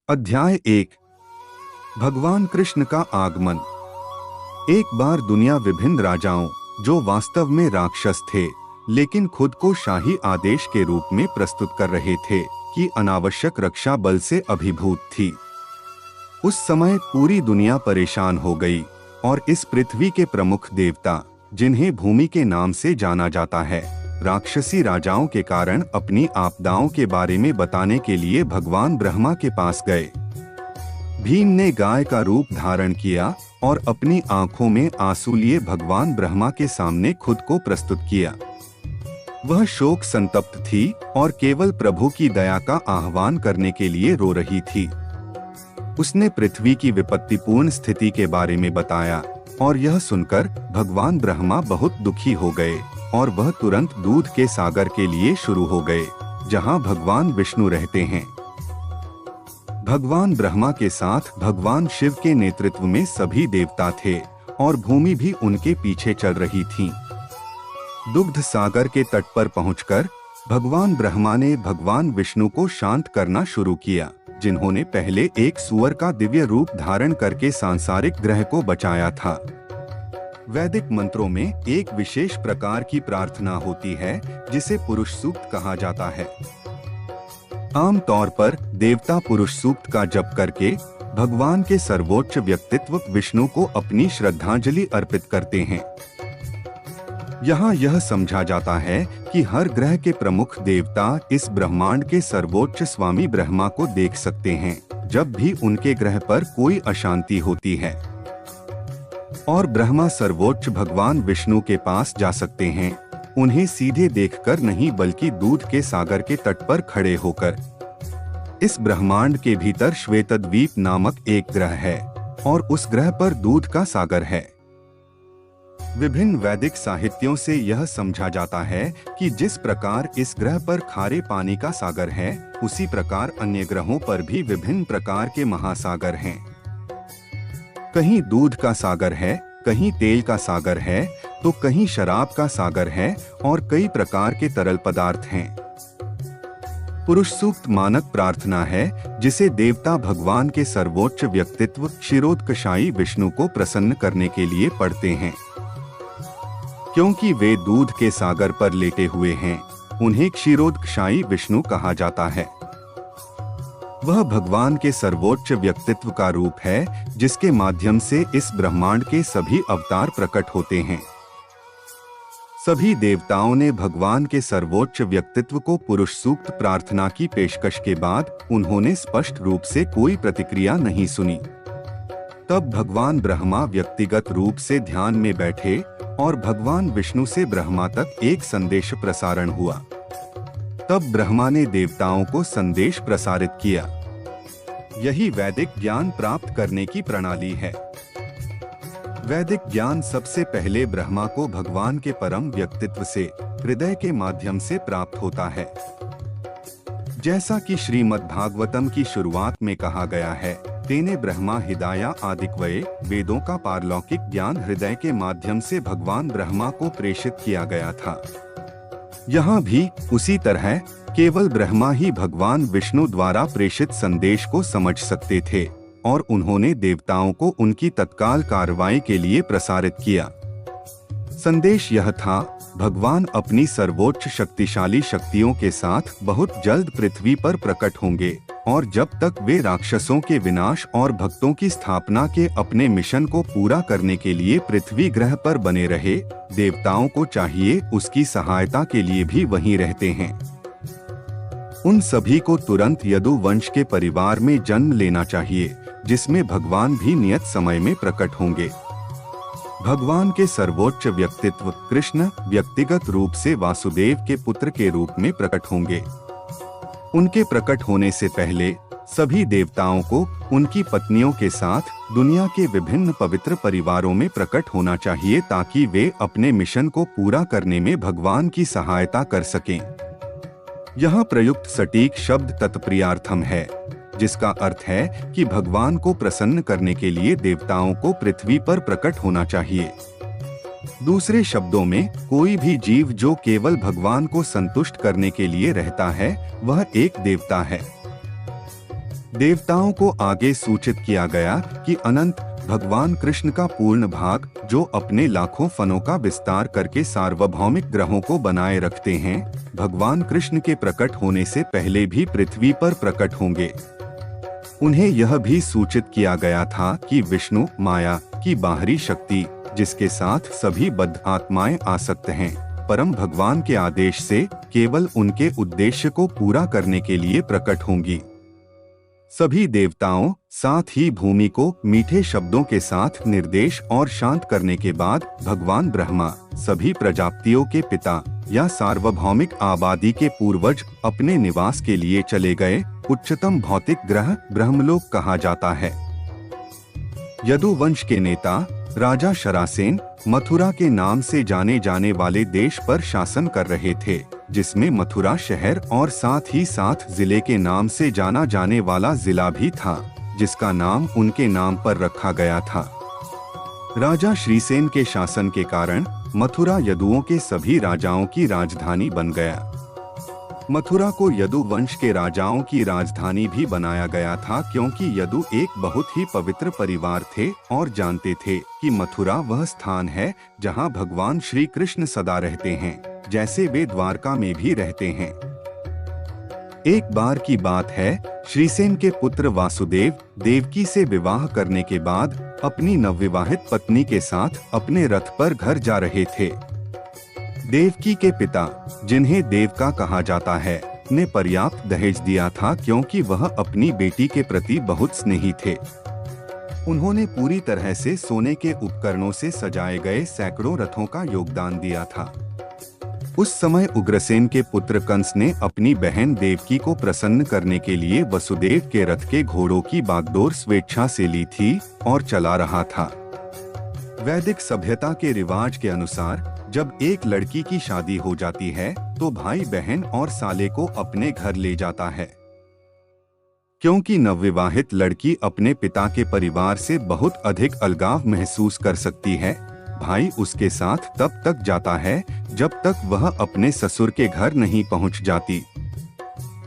अध्याय 1। भगवान कृष्ण का आगमन। एक बार दुनिया विभिन्न राजाओं, जो वास्तव में राक्षस थे लेकिन खुद को शाही आदेश के रूप में प्रस्तुत कर रहे थे, कि अनावश्यक रक्षा बल से अभिभूत थी। उस समय पूरी दुनिया परेशान हो गई और इस पृथ्वी के प्रमुख देवता, जिन्हें भूमि के नाम से जाना जाता है, राक्षसी राजाओं के कारण अपनी आपदाओं के बारे में बताने के लिए भगवान ब्रह्मा के पास गए। भीम ने गाय का रूप धारण किया और अपनी आंखों में आंसू लिए भगवान ब्रह्मा के सामने खुद को प्रस्तुत किया। वह शोक संतप्त थी और केवल प्रभु की दया का आह्वान करने के लिए रो रही थी। उसने पृथ्वी की विपत्तिपूर्ण स्थिति के बारे में बताया और यह सुनकर भगवान ब्रह्मा बहुत दुखी हो गए और वह तुरंत दूध के सागर के लिए शुरू हो गए, जहां भगवान विष्णु रहते हैं। भगवान ब्रह्मा के साथ भगवान शिव के नेतृत्व में सभी देवता थे और भूमि भी उनके पीछे चल रही थी। दुग्ध सागर के तट पर पहुंचकर भगवान ब्रह्मा ने भगवान विष्णु को शांत करना शुरू किया, जिन्होंने पहले एक सूअर का दिव्य रूप धारण करके सांसारिक ग्रह को बचाया था। वैदिक मंत्रों में एक विशेष प्रकार की प्रार्थना होती है जिसे पुरुष सूक्त कहा जाता है। आम तौर पर देवता पुरुष सूक्त का जप करके भगवान के सर्वोच्च व्यक्तित्व विष्णु को अपनी श्रद्धांजलि अर्पित करते हैं। यहाँ यह समझा जाता है कि हर ग्रह के प्रमुख देवता इस ब्रह्मांड के सर्वोच्च स्वामी ब्रह्मा को देख सकते हैं जब भी उनके ग्रह पर कोई अशांति होती है, और ब्रह्मा सर्वोच्च भगवान विष्णु के पास जा सकते हैं, उन्हें सीधे देखकर नहीं बल्कि दूध के सागर के तट पर खड़े होकर। इस ब्रह्मांड के भीतर श्वेतद्वीप नामक एक ग्रह है और उस ग्रह पर दूध का सागर है। विभिन्न वैदिक साहित्यों से यह समझा जाता है कि जिस प्रकार इस ग्रह पर खारे पानी का सागर है, उसी प्रकार अन्य ग्रहों पर भी विभिन्न प्रकार के महासागर हैं। कहीं दूध का सागर है, कहीं तेल का सागर है, तो कहीं शराब का सागर है और कई प्रकार के तरल पदार्थ हैं। पुरुष सूक्त मानक प्रार्थना है जिसे देवता भगवान के सर्वोच्च व्यक्तित्व क्षीरोदकशायी विष्णु को प्रसन्न करने के लिए पढ़ते हैं। क्योंकि वे दूध के सागर पर लेटे हुए हैं, उन्हें क्षीरोदकशायी विष्णु कहा जाता है। वह भगवान के सर्वोच्च व्यक्तित्व का रूप है जिसके माध्यम से इस ब्रह्मांड के सभी अवतार प्रकट होते हैं। सभी देवताओं ने भगवान के सर्वोच्च व्यक्तित्व को पुरुष सूक्त प्रार्थना की पेशकश के बाद उन्होंने स्पष्ट रूप से कोई प्रतिक्रिया नहीं सुनी। तब भगवान ब्रह्मा व्यक्तिगत रूप से ध्यान में बैठे और भगवान विष्णु से ब्रह्मा तक एक संदेश प्रसारण हुआ। तब ब्रह्मा ने देवताओं को संदेश प्रसारित किया। यही वैदिक ज्ञान प्राप्त करने की प्रणाली है। वैदिक ज्ञान सबसे पहले ब्रह्मा को भगवान के परम व्यक्तित्व से हृदय के माध्यम से प्राप्त होता है। जैसा कि श्रीमद् भागवतम की शुरुआत में कहा गया है, तेने ब्रह्मा हिदाया आदिक्वये, वेदों का पारलौकिक ज्ञान हृदय के माध्यम से भगवान ब्रह्मा को प्रेषित किया गया था। यहाँ भी उसी तरह केवल ब्रह्मा ही भगवान विष्णु द्वारा प्रेषित संदेश को समझ सकते थे और उन्होंने देवताओं को उनकी तत्काल कार्रवाई के लिए प्रसारित किया। संदेश यह था, भगवान अपनी सर्वोच्च शक्तिशाली शक्तियों के साथ बहुत जल्द पृथ्वी पर प्रकट होंगे और जब तक वे राक्षसों के विनाश और भक्तों की स्थापना के अपने मिशन को पूरा करने के लिए पृथ्वी ग्रह पर बने रहे, देवताओं को चाहिए उसकी सहायता के लिए भी वहीं रहते हैं। उन सभी को तुरंत यदु वंश के परिवार में जन्म लेना चाहिए, जिसमें भगवान भी नियत समय में प्रकट होंगे। भगवान के सर्वोच्च व्यक्तित्व कृष्ण व्यक्तिगत रूप से वासुदेव के पुत्र के रूप में प्रकट होंगे। उनके प्रकट होने से पहले सभी देवताओं को उनकी पत्नियों के साथ दुनिया के विभिन्न पवित्र परिवारों में प्रकट होना चाहिए, ताकि वे अपने मिशन को पूरा करने में भगवान की सहायता कर सकें। यहाँ प्रयुक्त सटीक शब्द तत्प्रियार्थम है, जिसका अर्थ है कि भगवान को प्रसन्न करने के लिए देवताओं को पृथ्वी पर प्रकट होना चाहिए। दूसरे शब्दों में, कोई भी जीव जो केवल भगवान को संतुष्ट करने के लिए रहता है, वह एक देवता है। देवताओं को आगे सूचित किया गया कि अनंत भगवान कृष्ण का पूर्ण भाग, जो अपने लाखों फनों का विस्तार करके सार्वभौमिक ग्रहों को बनाए रखते हैं, भगवान कृष्ण के प्रकट होने से पहले भी पृथ्वी पर प्रकट होंगे। उन्हें यह भी सूचित किया गया था कि विष्णु माया की बाहरी शक्ति, जिसके साथ सभी बद्ध आत्माएं आसक्त हैं, परम भगवान के आदेश से केवल उनके उद्देश्य को पूरा करने के लिए प्रकट होंगी। सभी देवताओं, साथ ही भूमि को मीठे शब्दों के साथ निर्देश और शांत करने के बाद भगवान ब्रह्मा, सभी प्रजापतियों के पिता या सार्वभौमिक आबादी के पूर्वज, अपने निवास के लिए चले गए। उच्चतम भौतिक ग्रह ब्रह्मलोक कहा जाता है। यदुवंश के नेता राजा शरासेन मथुरा के नाम से जाने जाने वाले देश पर शासन कर रहे थे, जिसमें मथुरा शहर और साथ ही साथ जिले के नाम से जाना जाने वाला जिला भी था, जिसका नाम उनके नाम पर रखा गया था। राजा श्रीसेन के शासन के कारण मथुरा यदुओं के सभी राजाओं की राजधानी बन गया। मथुरा को यदु वंश के राजाओं की राजधानी भी बनाया गया था, क्योंकि यदु एक बहुत ही पवित्र परिवार थे और जानते थे कि मथुरा वह स्थान है जहां भगवान श्री कृष्ण सदा रहते हैं, जैसे वे द्वारका में भी रहते हैं। एक बार की बात है, श्रीसेन के पुत्र वासुदेव देवकी से विवाह करने के बाद अपनी नवविवाहित पत्नी के साथ अपने रथ पर घर जा रहे थे। देवकी के पिता, जिन्हें देवका कहा जाता है, ने पर्याप्त दहेज दिया था, क्योंकि वह अपनी बेटी के प्रति बहुत स्नेही थे। उन्होंने पूरी तरह से सोने के उपकरणों से सजाए गए सैकड़ों रथों का योगदान दिया था। उस समय उग्रसेन के पुत्र कंस ने अपनी बहन देवकी को प्रसन्न करने के लिए वसुदेव के रथ के घोड़ों की बागडोर स्वेच्छा से ली थी और चला रहा था। वैदिक सभ्यता के रिवाज के अनुसार जब एक लड़की की शादी हो जाती है तो भाई बहन और साले को अपने घर ले जाता है। क्योंकि नवविवाहित लड़की अपने पिता के परिवार से बहुत अधिक अलगाव महसूस कर सकती है, भाई उसके साथ तब तक जाता है जब तक वह अपने ससुर के घर नहीं पहुंच जाती।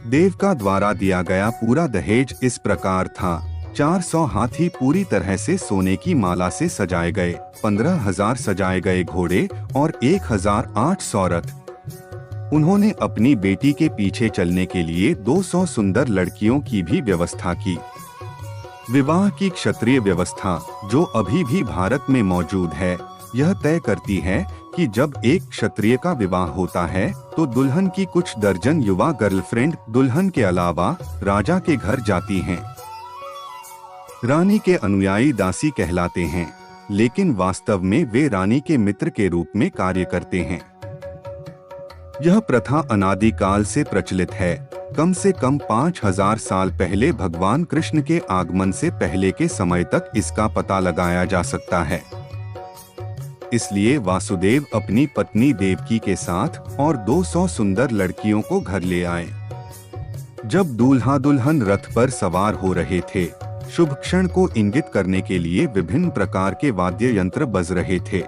देवका द्वारा दिया गया पूरा दहेज इस प्रकार था: 400 हाथी पूरी तरह से सोने की माला से सजाए गए, 15,000 सजाए गए घोड़े और 1,800 रथ। उन्होंने अपनी बेटी के पीछे चलने के लिए 200 सुंदर लड़कियों की भी व्यवस्था की। विवाह की क्षत्रिय व्यवस्था, जो अभी भी भारत में मौजूद है, यह तय करती है कि जब एक क्षत्रिय का विवाह होता है तो दुल्हन की कुछ दर्जन युवा गर्लफ्रेंड दुल्हन के अलावा राजा के घर जाती हैं। रानी के अनुयायी दासी कहलाते हैं, लेकिन वास्तव में वे रानी के मित्र के रूप में कार्य करते हैं। यह प्रथा अनादिकाल से प्रचलित है। कम से कम 5000 साल पहले भगवान कृष्ण के आगमन से पहले के समय तक इसका पता लगाया जा सकता है। इसलिए वासुदेव अपनी पत्नी देवकी के साथ और 200 सुंदर लड़कियों को घर ले आए। जब दूल्हा दुल्हन रथ पर सवार हो रहे थे, शुभ क्षण को इंगित करने के लिए विभिन्न प्रकार के वाद्य यंत्र बज रहे थे।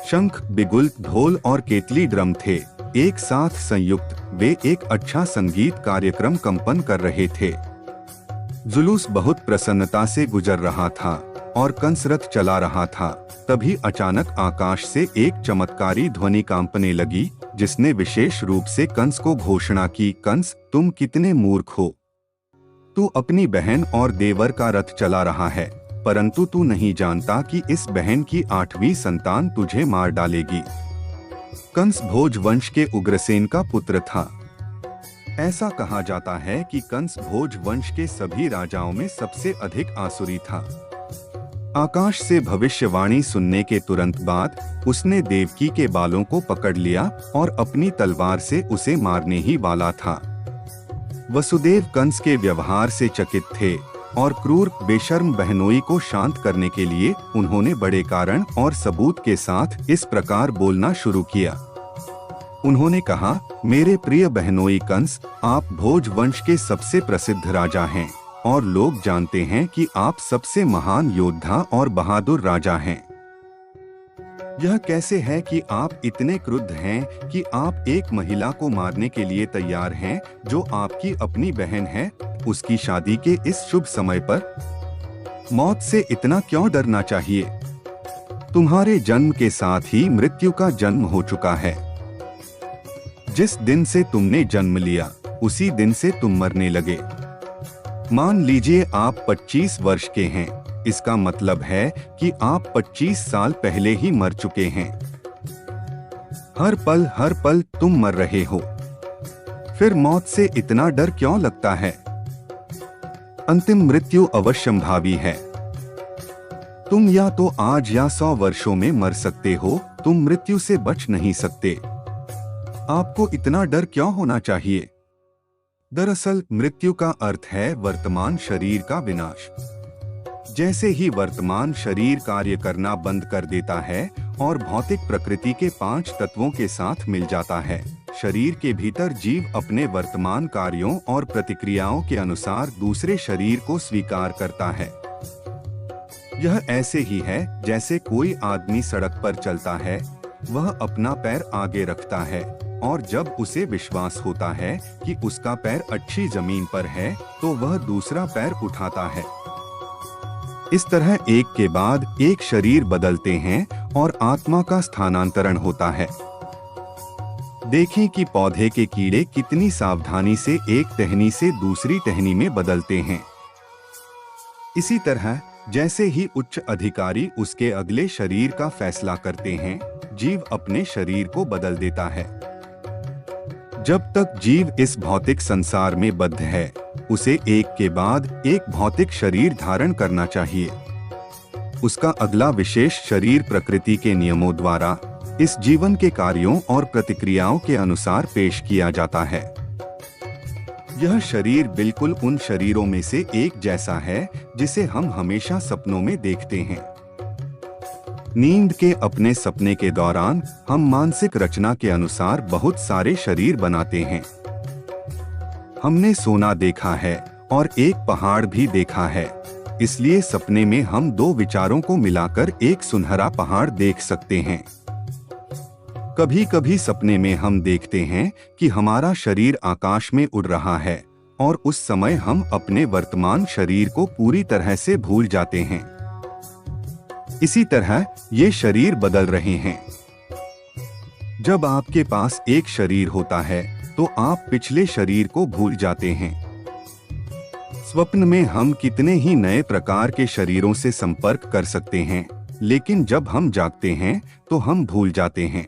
शंख, बिगुल, ढोल और केतली ड्रम थे। एक साथ संयुक्त वे एक अच्छा संगीत कार्यक्रम कंपन कर रहे थे। जुलूस बहुत प्रसन्नता से गुजर रहा था और कंस रथ चला रहा था। तभी अचानक आकाश से एक चमत्कारी ध्वनि कांपने लगी, जिसने विशेष रूप से कंस को घोषणा की, कंस, तुम कितने मूर्ख हो। तू अपनी बहन और देवर का रथ चला रहा है, परंतु तू नहीं जानता कि इस बहन की 8वीं संतान तुझे मार डालेगी। कंस भोज वंश के उग्रसेन का पुत्र था। ऐसा कहा जाता है कि कंस भोज वंश के सभी राजाओं में सबसे अधिक आसुरी था। आकाश से भविष्यवाणी सुनने के तुरंत बाद उसने देवकी के बालों को पकड़ लिया और अपनी तलवार से उसे मारने ही वाला था। वसुदेव कंस के व्यवहार से चकित थे और क्रूर बेशर्म बहनोई को शांत करने के लिए उन्होंने बड़े कारण और सबूत के साथ इस प्रकार बोलना शुरू किया। उन्होंने कहा, मेरे प्रिय बहनोई कंस, आप भोज वंश के सबसे प्रसिद्ध राजा हैं और लोग जानते हैं कि आप सबसे महान योद्धा और बहादुर राजा हैं। यह कैसे है कि आप इतने क्रुद्ध हैं कि आप एक महिला को मारने के लिए तैयार हैं जो आपकी अपनी बहन है, उसकी शादी के इस शुभ समय पर? मौत से इतना क्यों डरना चाहिए? तुम्हारे जन्म के साथ ही मृत्यु का जन्म हो चुका है। जिस दिन से तुमने जन्म लिया उसी दिन से तुम मरने लगे। मान लीजिए आप 25 वर्ष के हैं, इसका मतलब है कि आप 25 साल पहले ही मर चुके हैं। हर पल तुम मर रहे हो, फिर मौत से इतना डर क्यों लगता है? अंतिम मृत्यु अवश्यंभावी है। तुम या तो आज या 100 वर्षों में मर सकते हो, तुम मृत्यु से बच नहीं सकते। आपको इतना डर क्यों होना चाहिए? दरअसल मृत्यु का अर्थ है वर्तमान शरीर का विनाश। जैसे ही वर्तमान शरीर कार्य करना बंद कर देता है और भौतिक प्रकृति के 5 तत्वों के साथ मिल जाता है, शरीर के भीतर जीव अपने वर्तमान कार्यों और प्रतिक्रियाओं के अनुसार दूसरे शरीर को स्वीकार करता है। यह ऐसे ही है जैसे कोई आदमी सड़क पर चलता है, वह अपना पैर आगे रखता है और जब उसे विश्वास होता है कि उसका पैर अच्छी जमीन पर है तो वह दूसरा पैर उठाता है। इस तरह एक के बाद एक शरीर बदलते हैं और आत्मा का स्थानांतरण होता है। देखें कि पौधे के कीड़े कितनी सावधानी से एक टहनी से दूसरी टहनी में बदलते हैं। इसी तरह जैसे ही उच्च अधिकारी उसके अगले शरीर का फैसला करते हैं, जीव अपने शरीर को बदल देता है। जब तक जीव इस भौतिक संसार में बद्ध है, उसे एक के बाद एक भौतिक शरीर धारण करना चाहिए। उसका अगला विशेष शरीर प्रकृति के नियमों द्वारा इस जीवन के कार्यों और प्रतिक्रियाओं के अनुसार पेश किया जाता है। यह शरीर बिल्कुल उन शरीरों में से एक जैसा है जिसे हम हमेशा सपनों में देखते हैं। नींद के अपने सपने के दौरान हम मानसिक रचना के अनुसार बहुत सारे शरीर बनाते हैं। हमने सोना देखा है और एक पहाड़ भी देखा है, इसलिए सपने में हम 2 विचारों को मिलाकर एक सुनहरा पहाड़ देख सकते हैं। कभी कभी सपने में हम देखते हैं कि हमारा शरीर आकाश में उड़ रहा है और उस समय हम अपने वर्तमान शरीर को पूरी तरह से भूल जाते हैं। इसी तरह ये शरीर बदल रहे हैं। जब आपके पास एक शरीर होता है तो आप पिछले शरीर को भूल जाते हैं। स्वप्न में हम कितने ही नए प्रकार के शरीरों से संपर्क कर सकते हैं, लेकिन जब हम जागते हैं तो हम भूल जाते हैं।